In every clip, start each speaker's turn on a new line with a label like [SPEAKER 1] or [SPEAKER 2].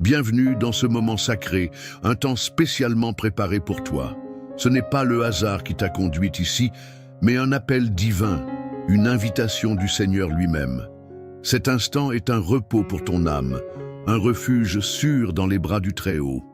[SPEAKER 1] Bienvenue dans ce moment sacré, un temps spécialement préparé pour toi. Ce n'est pas le hasard qui t'a conduit ici, mais un appel divin, une invitation du Seigneur lui-même. Cet instant est un repos pour ton âme, un refuge sûr dans les bras du Très-Haut.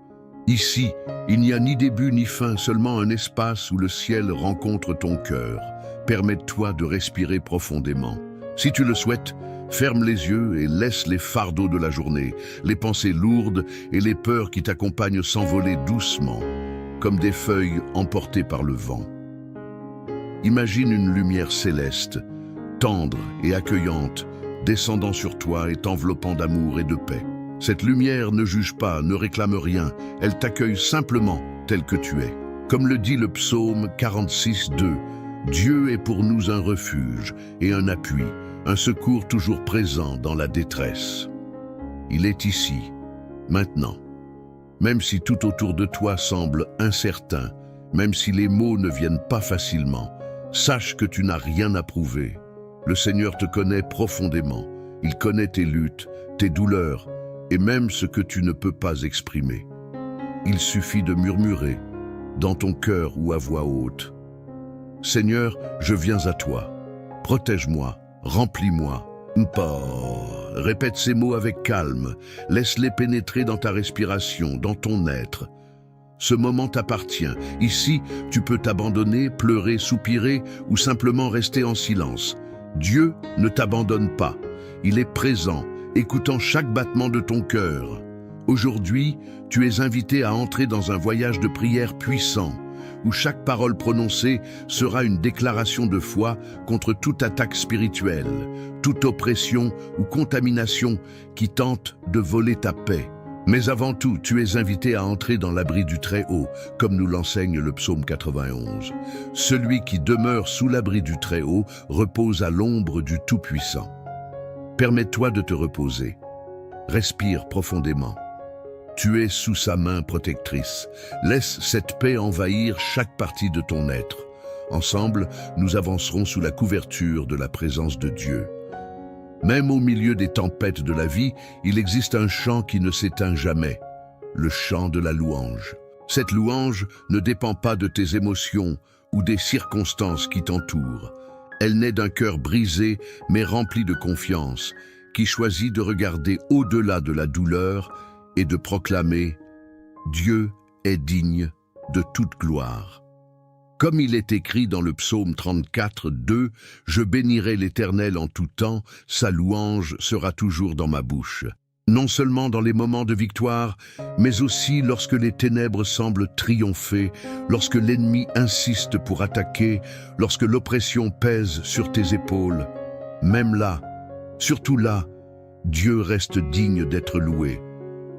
[SPEAKER 1] Ici, il n'y a ni début ni fin, seulement un espace où le ciel rencontre ton cœur. Permette-toi de respirer profondément. Si tu le souhaites, ferme les yeux et laisse les fardeaux de la journée, les pensées lourdes et les peurs qui t'accompagnent s'envoler doucement, comme des feuilles emportées par le vent. Imagine une lumière céleste, tendre et accueillante, descendant sur toi et t'enveloppant d'amour et de paix. Cette lumière ne juge pas, ne réclame rien, elle t'accueille simplement tel que tu es. Comme le dit le psaume 46:2, Dieu est pour nous un refuge et un appui, un secours toujours présent dans la détresse. Il est ici, maintenant. Même si tout autour de toi semble incertain, même si les mots ne viennent pas facilement, sache que tu n'as rien à prouver. Le Seigneur te connaît profondément. Il connaît tes luttes, tes douleurs, et même ce que tu ne peux pas exprimer. Il suffit de murmurer, dans ton cœur ou à voix haute. Seigneur, je viens à toi. Protège-moi, remplis-moi. Répète ces mots avec calme. Laisse-les pénétrer dans ta respiration, dans ton être. Ce moment t'appartient. Ici, tu peux t'abandonner, pleurer, soupirer ou simplement rester en silence. Dieu ne t'abandonne pas. Il est présent, écoutant chaque battement de ton cœur. Aujourd'hui, tu es invité à entrer dans un voyage de prière puissant, où chaque parole prononcée sera une déclaration de foi contre toute attaque spirituelle, toute oppression ou contamination qui tente de voler ta paix. Mais avant tout, tu es invité à entrer dans l'abri du Très-Haut, comme nous l'enseigne le psaume 91. Celui qui demeure sous l'abri du Très-Haut repose à l'ombre du Tout-Puissant. Permets-toi de te reposer. Respire profondément. Tu es sous sa main protectrice. Laisse cette paix envahir chaque partie de ton être. Ensemble, nous avancerons sous la couverture de la présence de Dieu. Même au milieu des tempêtes de la vie, il existe un chant qui ne s'éteint jamais, le chant de la louange. Cette louange ne dépend pas de tes émotions ou des circonstances qui t'entourent. Elle naît d'un cœur brisé mais rempli de confiance, qui choisit de regarder au-delà de la douleur et de proclamer « Dieu est digne de toute gloire ». Comme il est écrit dans le psaume 34:2, « Je bénirai l'Éternel en tout temps, sa louange sera toujours dans ma bouche ». Non seulement dans les moments de victoire, mais aussi lorsque les ténèbres semblent triompher, lorsque l'ennemi insiste pour attaquer, lorsque l'oppression pèse sur tes épaules. Même là, surtout là, Dieu reste digne d'être loué.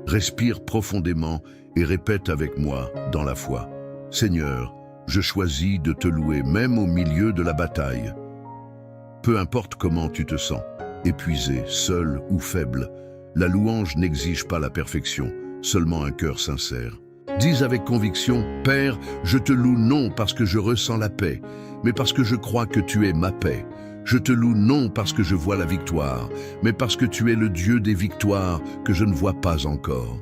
[SPEAKER 1] Respire profondément et répète avec moi dans la foi. « Seigneur, je choisis de te louer même au milieu de la bataille. » Peu importe comment tu te sens, épuisé, seul ou faible, la louange n'exige pas la perfection, seulement un cœur sincère. Dis avec conviction, « Père, je te loue non parce que je ressens la paix, mais parce que je crois que tu es ma paix. Je te loue non parce que je vois la victoire, mais parce que tu es le Dieu des victoires que je ne vois pas encore. »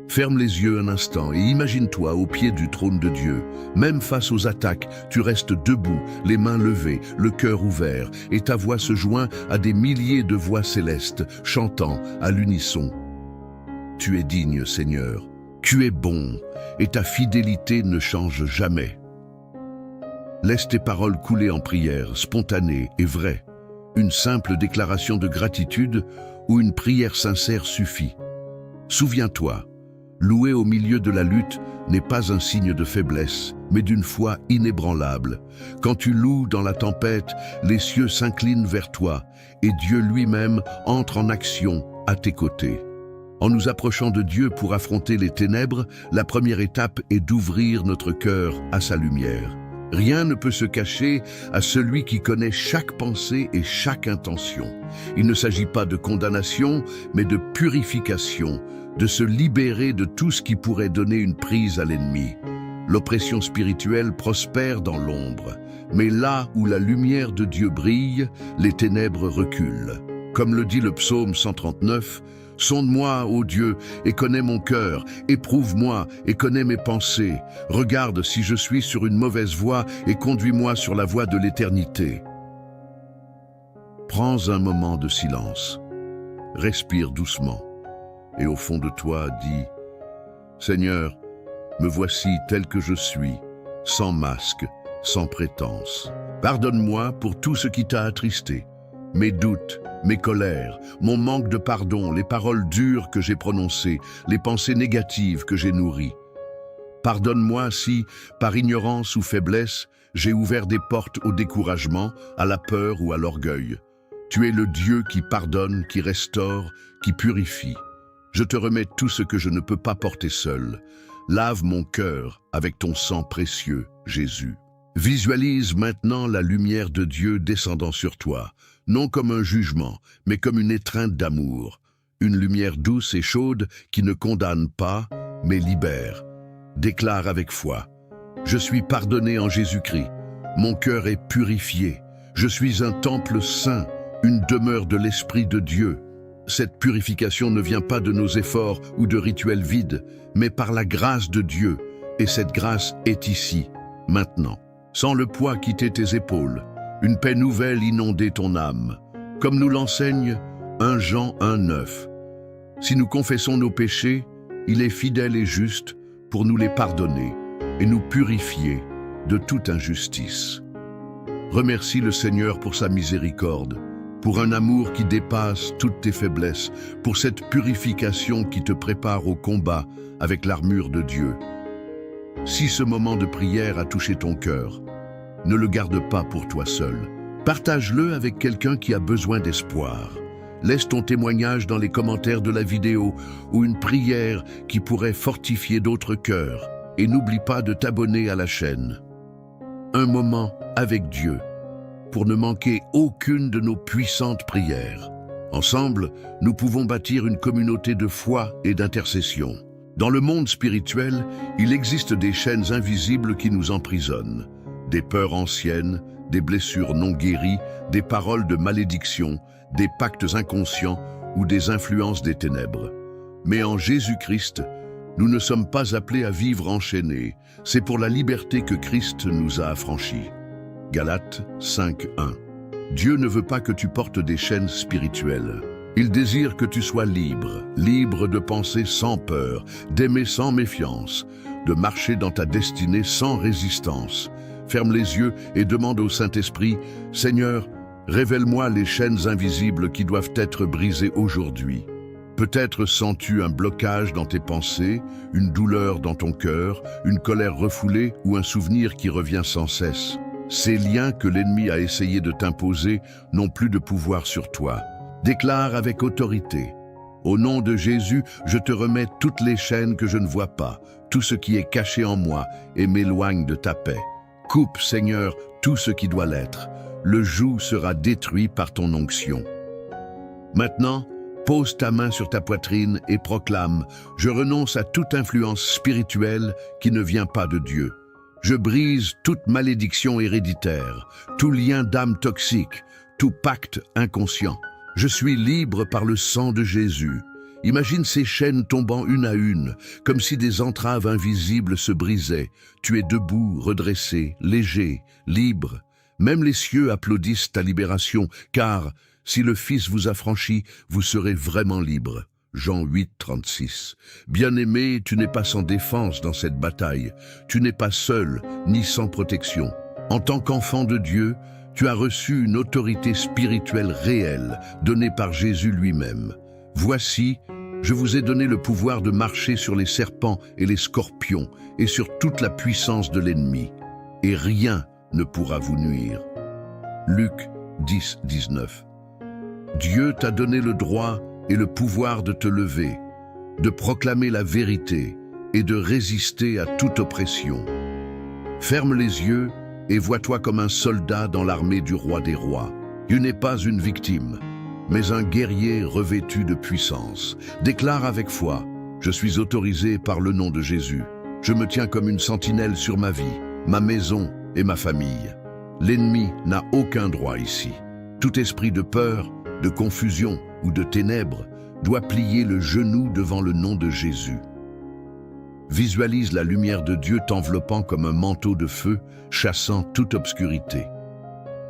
[SPEAKER 1] Ferme les yeux un instant et imagine-toi au pied du trône de Dieu. Même face aux attaques, tu restes debout, les mains levées, le cœur ouvert, et ta voix se joint à des milliers de voix célestes, chantant à l'unisson. Tu es digne, Seigneur, tu es bon, et ta fidélité ne change jamais. Laisse tes paroles couler en prière, spontanée et vraie. Une simple déclaration de gratitude ou une prière sincère suffit. Souviens-toi, louer au milieu de la lutte n'est pas un signe de faiblesse, mais d'une foi inébranlable. Quand tu loues dans la tempête, les cieux s'inclinent vers toi et Dieu lui-même entre en action à tes côtés. En nous approchant de Dieu pour affronter les ténèbres, la première étape est d'ouvrir notre cœur à sa lumière. Rien ne peut se cacher à celui qui connaît chaque pensée et chaque intention. Il ne s'agit pas de condamnation, mais de purification, de se libérer de tout ce qui pourrait donner une prise à l'ennemi. L'oppression spirituelle prospère dans l'ombre, mais là où la lumière de Dieu brille, les ténèbres reculent. Comme le dit le psaume 139, Sonde-moi, ô Dieu, et connais mon cœur. Éprouve-moi et connais mes pensées. Regarde si je suis sur une mauvaise voie et conduis-moi sur la voie de l'éternité. Prends un moment de silence. Respire doucement. Et au fond de toi, dis « Seigneur, me voici tel que je suis, sans masque, sans prétense. Pardonne-moi pour tout ce qui t'a attristé, mes doutes, mes colères, mon manque de pardon, les paroles dures que j'ai prononcées, les pensées négatives que j'ai nourries. Pardonne-moi si, par ignorance ou faiblesse, j'ai ouvert des portes au découragement, à la peur ou à l'orgueil. Tu es le Dieu qui pardonne, qui restaure, qui purifie. Je te remets tout ce que je ne peux pas porter seul. Lave mon cœur avec ton sang précieux, Jésus. Visualise maintenant la lumière de Dieu descendant sur toi, non comme un jugement, mais comme une étreinte d'amour. Une lumière douce et chaude qui ne condamne pas, mais libère. Déclare avec foi. Je suis pardonné en Jésus-Christ. Mon cœur est purifié. Je suis un temple saint, une demeure de l'Esprit de Dieu. Cette purification ne vient pas de nos efforts ou de rituels vides, mais par la grâce de Dieu. Et cette grâce est ici, maintenant. Sans le poids quitter tes épaules, une paix nouvelle inonder ton âme. Comme nous l'enseigne 1 Jean 1,9. Si nous confessons nos péchés, il est fidèle et juste pour nous les pardonner et nous purifier de toute injustice. Remercie le Seigneur pour sa miséricorde, pour un amour qui dépasse toutes tes faiblesses, pour cette purification qui te prépare au combat avec l'armure de Dieu. Si ce moment de prière a touché ton cœur, ne le garde pas pour toi seul. Partage-le avec quelqu'un qui a besoin d'espoir. Laisse ton témoignage dans les commentaires de la vidéo ou une prière qui pourrait fortifier d'autres cœurs. Et n'oublie pas de t'abonner à la chaîne. Un moment avec Dieu, pour ne manquer aucune de nos puissantes prières. Ensemble, nous pouvons bâtir une communauté de foi et d'intercession. Dans le monde spirituel, il existe des chaînes invisibles qui nous emprisonnent. Des peurs anciennes, des blessures non guéries, des paroles de malédiction, des pactes inconscients ou des influences des ténèbres. Mais en Jésus-Christ, nous ne sommes pas appelés à vivre enchaînés. C'est pour la liberté que Christ nous a affranchis. Galates 5:1. Dieu ne veut pas que tu portes des chaînes spirituelles. Il désire que tu sois libre, libre de penser sans peur, d'aimer sans méfiance, de marcher dans ta destinée sans résistance. Ferme les yeux et demande au Saint-Esprit, « Seigneur, révèle-moi les chaînes invisibles qui doivent être brisées aujourd'hui. » Peut-être sens-tu un blocage dans tes pensées, une douleur dans ton cœur, une colère refoulée ou un souvenir qui revient sans cesse. Ces liens que l'ennemi a essayé de t'imposer n'ont plus de pouvoir sur toi. Déclare avec autorité. Au nom de Jésus, je te remets toutes les chaînes que je ne vois pas, tout ce qui est caché en moi et m'éloigne de ta paix. Coupe, Seigneur, tout ce qui doit l'être. Le joug sera détruit par ton onction. Maintenant, pose ta main sur ta poitrine et proclame « Je renonce à toute influence spirituelle qui ne vient pas de Dieu. Je brise toute malédiction héréditaire, tout lien d'âme toxique, tout pacte inconscient. Je suis libre par le sang de Jésus. » Imagine ces chaînes tombant une à une, comme si des entraves invisibles se brisaient. Tu es debout, redressé, léger, libre. Même les cieux applaudissent ta libération, car si le Fils vous affranchit, vous serez vraiment libre. Jean 8:36. Bien-aimé, tu n'es pas sans défense dans cette bataille. Tu n'es pas seul, ni sans protection. En tant qu'enfant de Dieu, tu as reçu une autorité spirituelle réelle, donnée par Jésus lui-même. Voici, je vous ai donné le pouvoir de marcher sur les serpents et les scorpions et sur toute la puissance de l'ennemi, et rien ne pourra vous nuire. Luc 10:19. Dieu t'a donné le droit et le pouvoir de te lever, de proclamer la vérité et de résister à toute oppression. Ferme les yeux et vois-toi comme un soldat dans l'armée du roi des rois. Tu n'es pas une victime, mais un guerrier revêtu de puissance. Déclare avec foi, je suis autorisé par le nom de Jésus. Je me tiens comme une sentinelle sur ma vie, ma maison et ma famille. L'ennemi n'a aucun droit ici. Tout esprit de peur, de confusion ou de ténèbres doit plier le genou devant le nom de Jésus. Visualise la lumière de Dieu t'enveloppant comme un manteau de feu, chassant toute obscurité.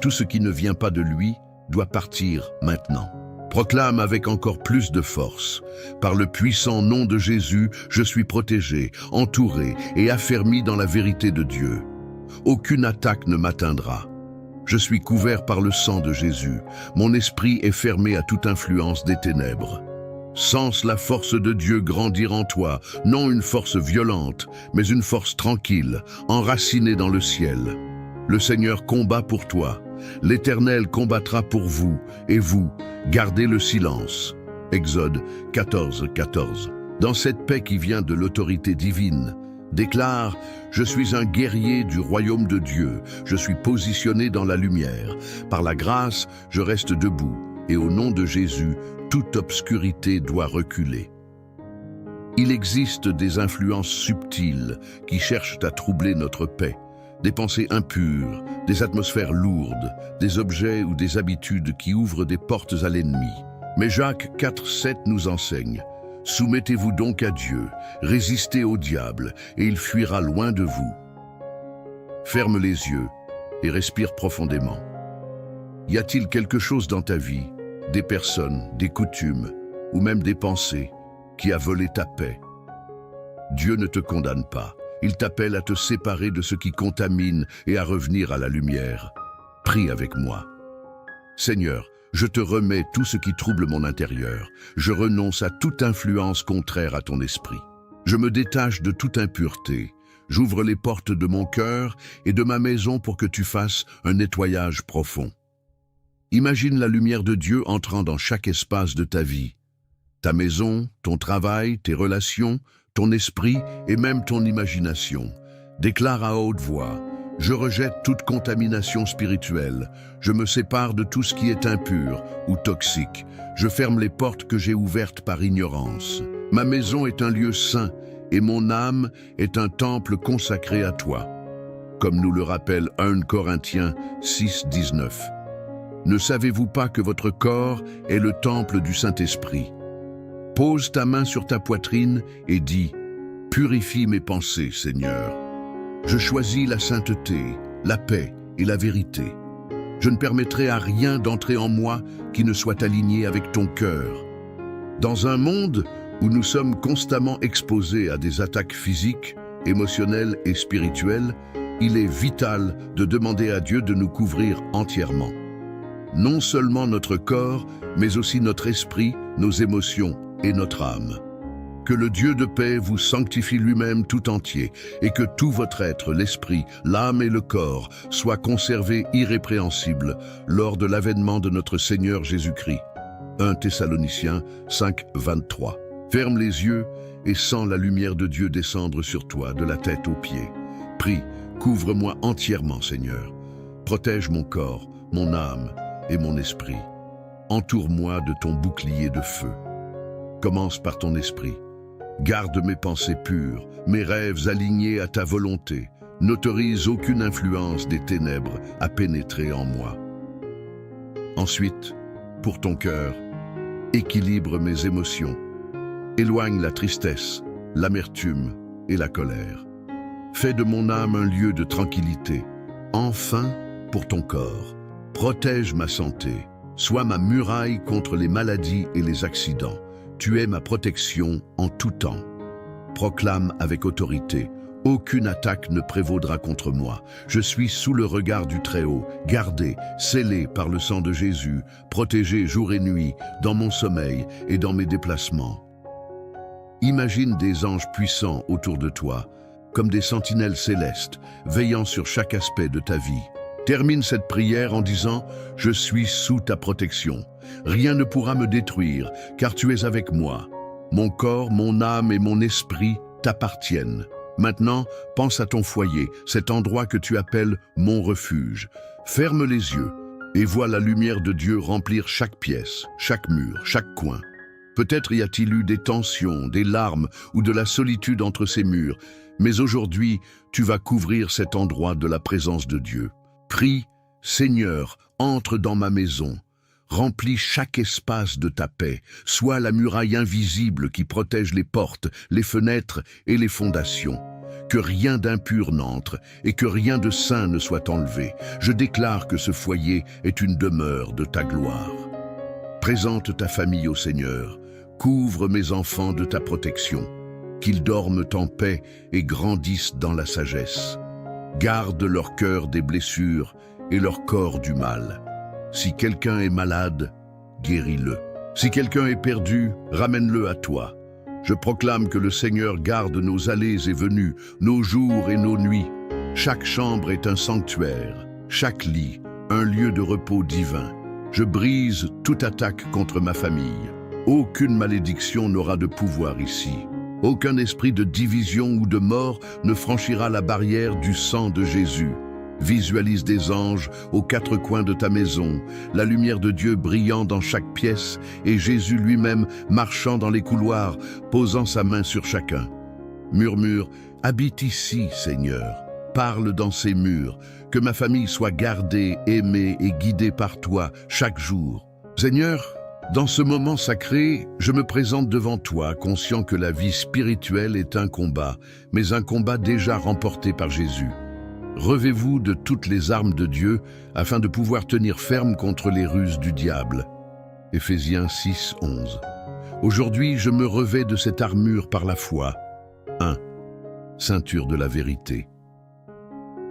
[SPEAKER 1] Tout ce qui ne vient pas de lui doit partir maintenant. Proclame avec encore plus de force. Par le puissant nom de Jésus, je suis protégé, entouré et affermi dans la vérité de Dieu. Aucune attaque ne m'atteindra. Je suis couvert par le sang de Jésus. Mon esprit est fermé à toute influence des ténèbres. Sens la force de Dieu grandir en toi, non une force violente, mais une force tranquille, enracinée dans le ciel. Le Seigneur combat pour toi. L'Éternel combattra pour vous, et vous, gardez le silence. Exode 14, 14. Dans cette paix qui vient de l'autorité divine, déclare « Je suis un guerrier du royaume de Dieu, je suis positionné dans la lumière. Par la grâce, je reste debout, et au nom de Jésus, toute obscurité doit reculer. » Il existe des influences subtiles qui cherchent à troubler notre paix. Des pensées impures, des atmosphères lourdes, des objets ou des habitudes qui ouvrent des portes à l'ennemi. Mais Jacques 4,7 nous enseigne « Soumettez-vous donc à Dieu, résistez au diable, et il fuira loin de vous. » Ferme les yeux et respire profondément. Y a-t-il quelque chose dans ta vie, des personnes, des coutumes, ou même des pensées, qui a volé ta paix? Dieu ne te condamne pas. Il t'appelle à te séparer de ce qui contamine et à revenir à la lumière. Prie avec moi. Seigneur, je te remets tout ce qui trouble mon intérieur. Je renonce à toute influence contraire à ton esprit. Je me détache de toute impureté. J'ouvre les portes de mon cœur et de ma maison pour que tu fasses un nettoyage profond. Imagine la lumière de Dieu entrant dans chaque espace de ta vie. Ta maison, ton travail, tes relations, ton esprit et même ton imagination. Déclare à haute voix, « Je rejette toute contamination spirituelle. Je me sépare de tout ce qui est impur ou toxique. Je ferme les portes que j'ai ouvertes par ignorance. Ma maison est un lieu saint et mon âme est un temple consacré à toi. » Comme nous le rappelle 1 Corinthiens 6, 19. Ne savez-vous pas que votre corps est le temple du Saint-Esprit? Pose ta main sur ta poitrine et dis « Purifie mes pensées, Seigneur. Je choisis la sainteté, la paix et la vérité. Je ne permettrai à rien d'entrer en moi qui ne soit aligné avec ton cœur. » Dans un monde où nous sommes constamment exposés à des attaques physiques, émotionnelles et spirituelles, il est vital de demander à Dieu de nous couvrir entièrement. Non seulement notre corps, mais aussi notre esprit, nos émotions et notre âme. Que le Dieu de paix vous sanctifie lui-même tout entier et que tout votre être, l'esprit, l'âme et le corps soient conservés irrépréhensibles lors de l'avènement de notre Seigneur Jésus-Christ. 1 Thessaloniciens 5, 23. Ferme les yeux et sens la lumière de Dieu descendre sur toi de la tête aux pieds. Prie, couvre-moi entièrement, Seigneur. Protège mon corps, mon âme et mon esprit. Entoure-moi de ton bouclier de feu. Commence par ton esprit. Garde mes pensées pures, mes rêves alignés à ta volonté. N'autorise aucune influence des ténèbres à pénétrer en moi. Ensuite, pour ton cœur, équilibre mes émotions. Éloigne la tristesse, l'amertume et la colère. Fais de mon âme un lieu de tranquillité. Enfin, pour ton corps, protège ma santé. Sois ma muraille contre les maladies et les accidents. Tu es ma protection en tout temps. Proclame avec autorité, aucune attaque ne prévaudra contre moi. Je suis sous le regard du Très-Haut, gardé, scellé par le sang de Jésus, protégé jour et nuit, dans mon sommeil et dans mes déplacements. Imagine des anges puissants autour de toi, comme des sentinelles célestes, veillant sur chaque aspect de ta vie. Termine cette prière en disant « Je suis sous ta protection. Rien ne pourra me détruire, car tu es avec moi. Mon corps, mon âme et mon esprit t'appartiennent. Maintenant, pense à ton foyer, cet endroit que tu appelles mon refuge. Ferme les yeux et vois la lumière de Dieu remplir chaque pièce, chaque mur, chaque coin. Peut-être y a-t-il eu des tensions, des larmes ou de la solitude entre ces murs, mais aujourd'hui, tu vas couvrir cet endroit de la présence de Dieu. Prie, Seigneur, entre dans ma maison. Remplis chaque espace de ta paix. Sois la muraille invisible qui protège les portes, les fenêtres et les fondations. Que rien d'impur n'entre et que rien de saint ne soit enlevé. Je déclare que ce foyer est une demeure de ta gloire. Présente ta famille au Seigneur. Couvre mes enfants de ta protection. Qu'ils dorment en paix et grandissent dans la sagesse. Garde leur cœur des blessures et leur corps du mal. Si quelqu'un est malade, guéris-le. Si quelqu'un est perdu, ramène-le à toi. Je proclame que le Seigneur garde nos allées et venues, nos jours et nos nuits. Chaque chambre est un sanctuaire, chaque lit, un lieu de repos divin. Je brise toute attaque contre ma famille. Aucune malédiction n'aura de pouvoir ici. Aucun esprit de division ou de mort ne franchira la barrière du sang de Jésus. Visualise des anges aux quatre coins de ta maison, la lumière de Dieu brillant dans chaque pièce et Jésus lui-même marchant dans les couloirs, posant sa main sur chacun. Murmure, habite ici, Seigneur. Parle dans ces murs, que ma famille soit gardée, aimée et guidée par toi chaque jour. Seigneur, dans ce moment sacré, je me présente devant toi, conscient que la vie spirituelle est un combat, mais un combat déjà remporté par Jésus. Revêtez-vous de toutes les armes de Dieu afin de pouvoir tenir ferme contre les ruses du diable. Éphésiens 6, 11. Aujourd'hui, je me revêts de cette armure par la foi. 1. Ceinture de la vérité.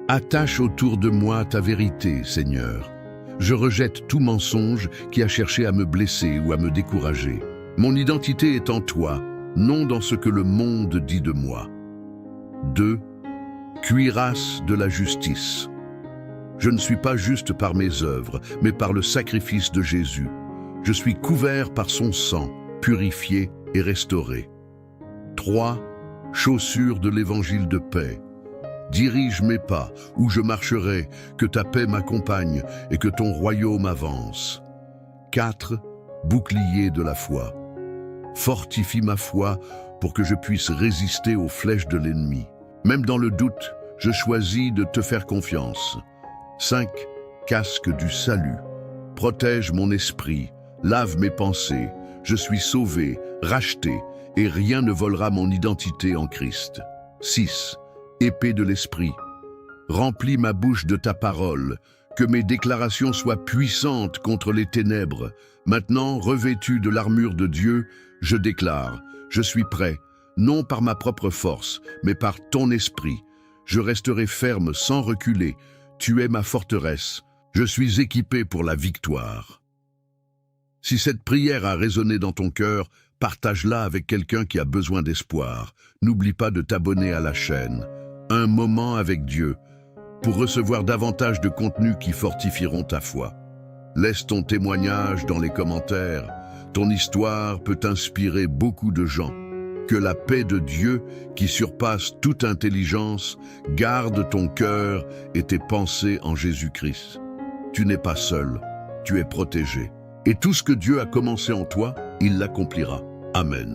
[SPEAKER 1] Attache autour de moi ta vérité, Seigneur. Je rejette tout mensonge qui a cherché à me blesser ou à me décourager. Mon identité est en toi, non dans ce que le monde dit de moi. 2. Cuirasse de la justice. Je ne suis pas juste par mes œuvres, mais par le sacrifice de Jésus. Je suis couvert par son sang, purifié et restauré. 3. Chaussures de l'évangile de paix. Dirige mes pas, où je marcherai, que ta paix m'accompagne et que ton royaume avance. 4. Bouclier de la foi. Fortifie ma foi pour que je puisse résister aux flèches de l'ennemi. Même dans le doute, je choisis de te faire confiance. 5. Casque du salut. Protège mon esprit, lave mes pensées. Je suis sauvé, racheté, et rien ne volera mon identité en Christ. 6. Épée de l'esprit. Remplis ma bouche de ta parole, que mes déclarations soient puissantes contre les ténèbres. Maintenant, revêtu de l'armure de Dieu, je déclare, je suis prêt, non par ma propre force, mais par ton esprit. Je resterai ferme sans reculer. Tu es ma forteresse. Je suis équipé pour la victoire. Si cette prière a résonné dans ton cœur, partage-la avec quelqu'un qui a besoin d'espoir. N'oublie pas de t'abonner à la chaîne. Un moment avec Dieu, pour recevoir davantage de contenus qui fortifieront ta foi. Laisse ton témoignage dans les commentaires. Ton histoire peut inspirer beaucoup de gens. Que la paix de Dieu, qui surpasse toute intelligence, garde ton cœur et tes pensées en Jésus-Christ. Tu n'es pas seul, tu es protégé. Et tout ce que Dieu a commencé en toi, il l'accomplira. Amen.